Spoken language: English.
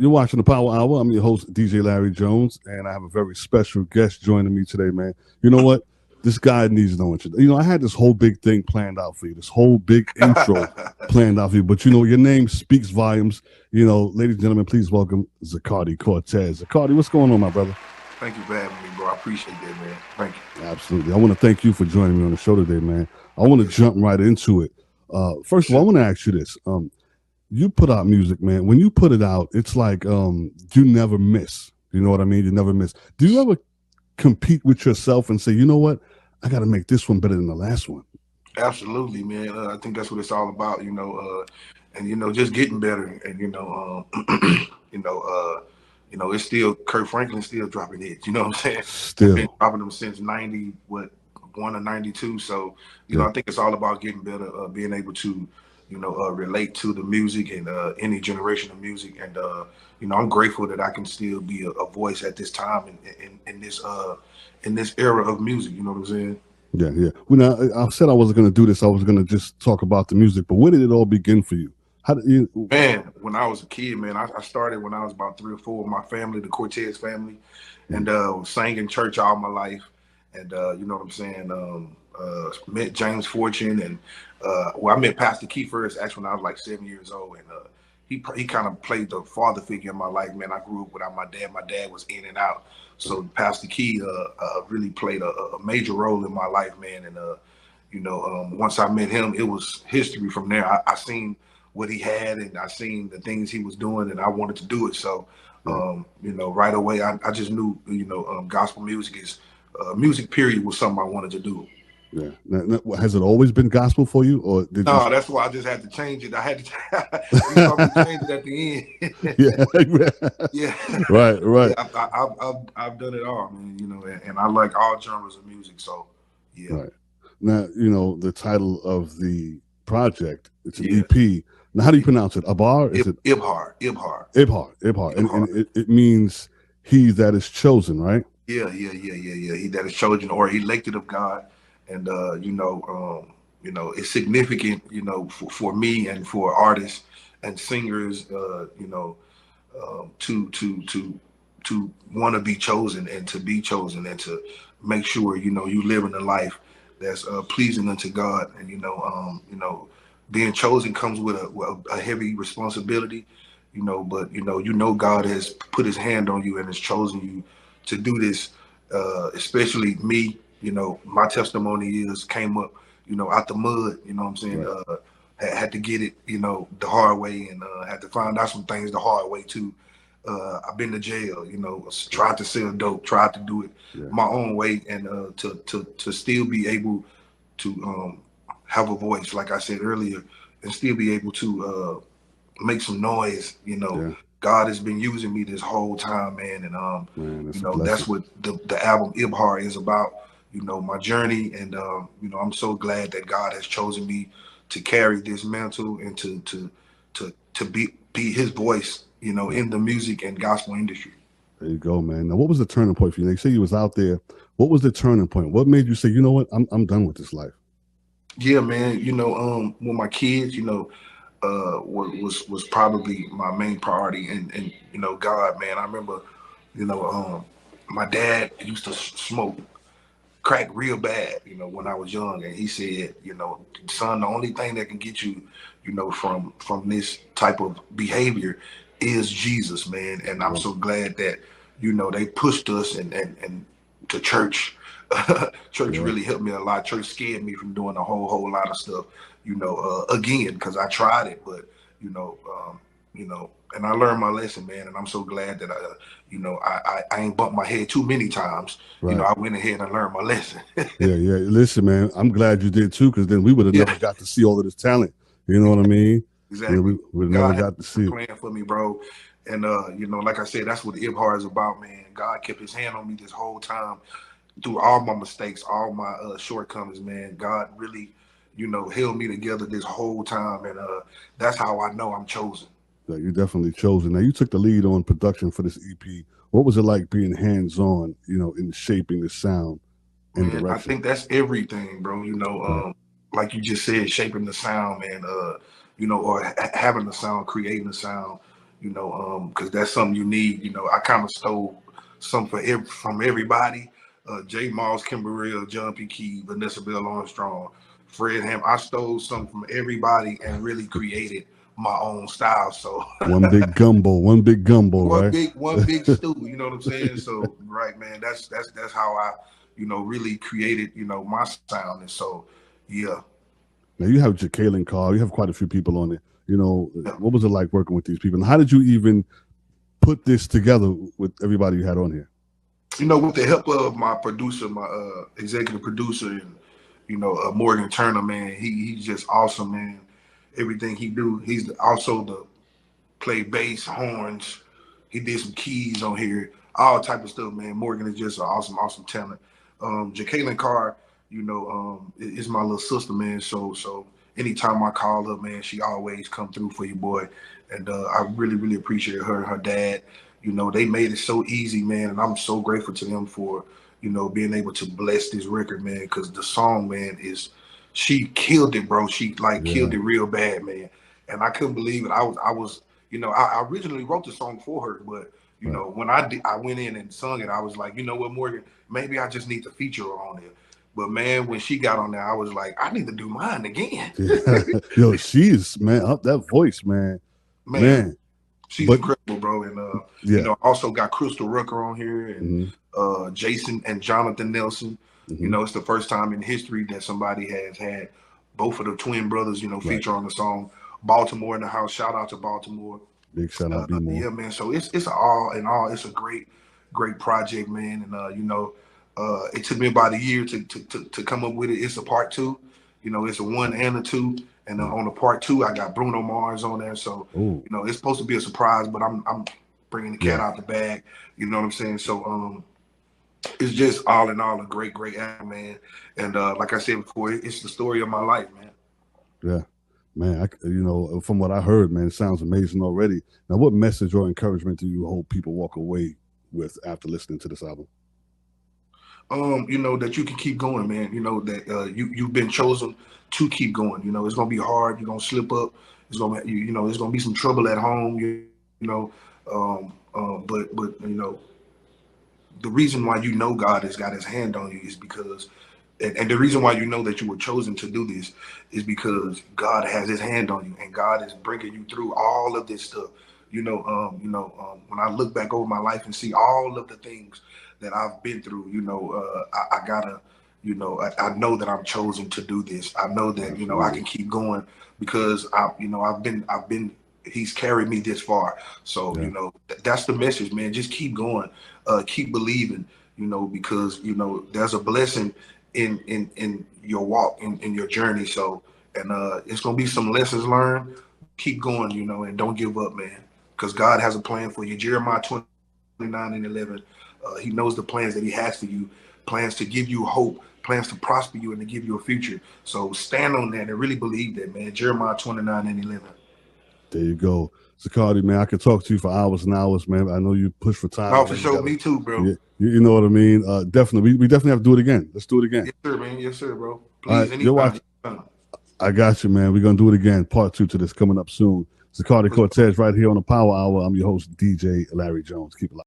you're watching the Power Hour. I'm your host, DJ Larry Jones, and I have a very special guest joining me today, man. You know what? This guy needs no introduction. I had this whole big thing planned out for you, this whole big intro planned out for you. But your name speaks volumes. Ladies and gentlemen, please welcome ZACARDI Cortez. ZACARDI, what's going on, my brother? Thank you for having me, bro. I appreciate that, man. Thank you. Absolutely. I want to thank you for joining me on the show today, man. I want to jump right into it. First of all, I want to ask you this. You put out music, man. When you put it out, it's like you never miss. You know what I mean? You never miss. Do you ever compete with yourself and say, you know what? I got to make this one better than the last one. Absolutely, man. I think that's what it's all about, and just getting better, and it's still Kurt Franklin's still dropping hits. You know what I'm saying? Still been dropping them since 91 or 92. So I think it's all about getting better, being able to relate to the music and any generation of music, and I'm grateful that I can still be a voice at this time in this era of music. You know what I'm saying? Yeah. When I said I wasn't going to do this, I was going to just talk about the music. But when did it all begin for you? How did you? Man, when I was a kid, man, I started when I was about 3 or 4 with my family, the Cortez family, and sang in church all my life. And you know what I'm saying? Met James Fortune, and I met Pastor Key first, actually, when I was like 7 years old, and he kind of played the father figure in my life, man. I grew up without my dad. My dad was in and out, so Pastor Key really played a major role in my life, man. And once I met him, it was history from there. I seen what he had, and I seen the things he was doing, and I wanted to do it. So right away, I just knew gospel music is music period was something I wanted to do. Yeah. Now, has it always been gospel for you, or did no? That's why I just had to change it. I had to change it at the end. Yeah. Right. Yeah, I've done it all, man. And I like all genres of music. So yeah. Right. Now the title of the project. It's an EP. Now, how do you pronounce it? Abar? Is it Ibhar? And it means he that is chosen, right? Yeah. He that is chosen or elected of God. And it's significant, for me and for artists and singers, to want to be chosen and to be chosen and to make sure you live in a life that's pleasing unto God. And being chosen comes with a heavy responsibility, but God has put His hand on you and has chosen you to do this. Especially me. My testimony came up, out the mud, you know what I'm saying? Right. Had to get it, the hard way, and had to find out some things the hard way too. I've been to jail, tried to sell dope, tried to do it my own way, and to still be able to have a voice, like I said earlier, and still be able to make some noise, God has been using me this whole time, man, and that's what the album Ibhar is about. My journey, and I'm so glad that God has chosen me to carry this mantle and to be His voice, in the music and gospel industry. There you go, man. Now, what was the turning point for you? They say you was out there. What was the turning point? What made you say, you know what, I'm done with this life? Yeah, man. With my kids, was probably my main priority, and God, man. I remember, my dad used to smoke crack real bad, when I was young, and he said, son, the only thing that can get you, from this type of behavior is Jesus, man. And I'm so glad that, they pushed us and to church. Church really helped me a lot. Church scared me from doing a whole lot of stuff, again, because I tried it, but and I learned my lesson, man. And I'm so glad that I ain't bumped my head too many times. Right. I went ahead and learned my lesson. Yeah. Listen, man, I'm glad you did too, because then we would have never got to see all of this talent. You know what I mean? Exactly. We would never got to see it. Playing for me, bro. And like I said, that's what the Ibhar is about, man. God kept His hand on me this whole time through all my mistakes, all my shortcomings, man. God really, held me together this whole time, and that's how I know I'm chosen. Yeah, you're definitely chosen. Now, you took the lead on production for this EP. What was it like being hands-on, in shaping the sound and direction? I think that's everything, bro. Like you just said, shaping the sound, man. Or having the sound, creating the sound. you know, because that's something you need. You know, I kind of stole some from everybody. J. Moss, Kimberell, John P. Key, Vanessa Bell Armstrong, Fred Ham. I stole some from everybody and really created my own style. So one big gumbo, right? one big stew. You know what I'm saying? So right, man, that's how I, you know, really created, you know, my sound. And so, yeah. Now you have Jacqueline Carr. You have quite a few people on it. You know, Yeah. what was it like working with these people? And how did you even put this together with everybody you had on here? You know, with the help of my producer, my executive producer, and you know, Morgan Turner, man, he's just awesome, man. Everything he do, he's also the play bass, horns. He did some keys on here, all type of stuff, man. Morgan is just an awesome talent. Jacqueline Carr, you know, is my little sister, man. So anytime I call her, man, she always come through for you, boy. And I really appreciate her and her dad. You know, they made it so easy, man, and I'm so grateful to them for, you know, being able to bless this record, man, because the song, man, she killed it, bro. She killed it real bad, man. And I couldn't believe it. I was, you know, I originally wrote the song for her, but you know, when I went in and sung it, I was like, you know what, Morgan, maybe I just need to feature her on it. But man, when she got on there, I was like, I need to do mine again. Yo, she's, man, up that voice, man. She's incredible, bro. And you know, also got Crystal Rucker on here, and Jason and Jonathan Nelson. You know, it's the first time in history that somebody has had both of the twin brothers, you know, feature on the song. Baltimore in the house. Shout out to Baltimore. Big shout out, yeah, man. So it's all in all, it's a great project, man. And you know, it took me about a year to come up with it. It's a part 2. You know, it's a 1 and a 2. And on the part 2, I got Bruno Mars on there. So, you know, it's supposed to be a surprise, but I'm bringing the cat out the bag. You know what I'm saying? So, it's just all in all a great album, man. And like I said before, it's the story of my life, man. Yeah, man. You know, from what I heard, man, it sounds amazing already. Now, what message or encouragement do you hope people walk away with after listening to this album? You know, that you can keep going, man. You know, that you've been chosen to keep going. You know, it's gonna be hard. You're gonna slip up. It's gonna, you know, it's gonna be some trouble at home. You know, but you know, the reason why you know God has got His hand on you is because, and the reason why you know that you were chosen to do this is because God has His hand on you, and God is bringing you through all of this stuff. You know, when I look back over my life and see all of the things that I've been through, you know, I gotta, you know, I know that I'm chosen to do this. I know that, you know, I can keep going because you know, I've been, He's carried me this far. So, you know, that's the message, man. Just keep going, keep believing, you know, because, you know, there's a blessing in your walk, in your journey. So, and it's gonna be some lessons learned. Keep going, you know, and don't give up, man, because God has a plan for you. Jeremiah 29:11. He knows the plans that He has for you, plans to give you hope, plans to prosper you and to give you a future. So stand on that and really believe that, man. Jeremiah 29:11. There you go. ZACARDI, man, I could talk to you for hours and hours, man. I know you push for time. Oh, for sure. Me too, bro. Yeah, you know what I mean? Definitely. We definitely have to do it again. Let's do it again. Yes, sir, man. Yes, sir, bro. Please, right, I got you, man. We're going to do it again. Part 2 to this coming up soon. ZACARDI CORTEZ right here on the Power Hour. I'm your host, DJ Larry Jones. Keep it live.